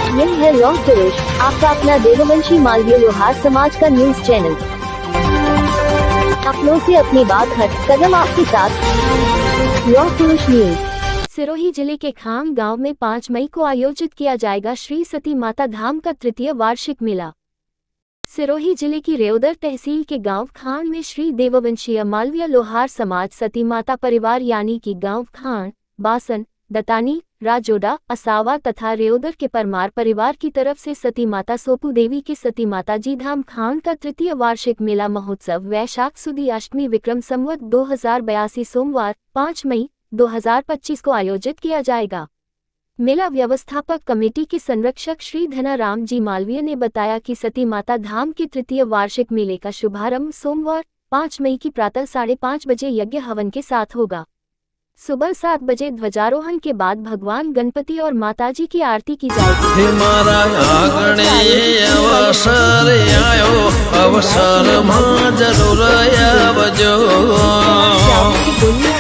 यह है लौह पुरुष, आपका अपना देववंशी मालवीय लोहार समाज का न्यूज चैनल। अपनों से अपनी बात हट, कदम आपके साथ। लौह पुरुष न्यूज। सिरोही जिले के खांग गांव में 5 मई को आयोजित किया जाएगा श्री सती माता धाम का तृतीय वार्षिक मेला। सिरोही जिले की रेउदर तहसील के गांव खांग में श्री देववंशीय मालवीय लोहार समाज सती माता परिवार यानी कि गांव खांग, बासन, दतानी, राजोडा, असावा तथा रेउदर के परमार परिवार की तरफ से सती माता सोपू देवी के सती माता जी धाम खांग का तृतीय वार्षिक मेला महोत्सव वैशाख सुदी अष्टमी विक्रम संवत 2082 सोमवार 5 मई 2025 को आयोजित किया जाएगा। मेला व्यवस्थापक कमेटी के संरक्षक श्री धनाराम जी मालवीय ने बताया कि सती माता धाम के तृतीय वार्षिक मेले का शुभारंभ सोमवार 5 मई की प्रातः 5:30 बजे यज्ञ हवन के साथ होगा। सुबह 7 बजे ध्वजारोहण के बाद भगवान गणपति और माताजी की आरती की जाएगी।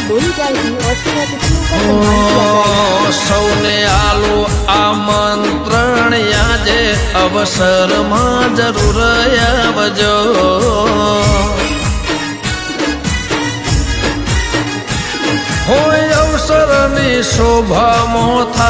बोली जाएगी और सौने आलो आमंत्रण याजे अवसर में जरूर आवजो। होय अवसरनी शोभा मोथा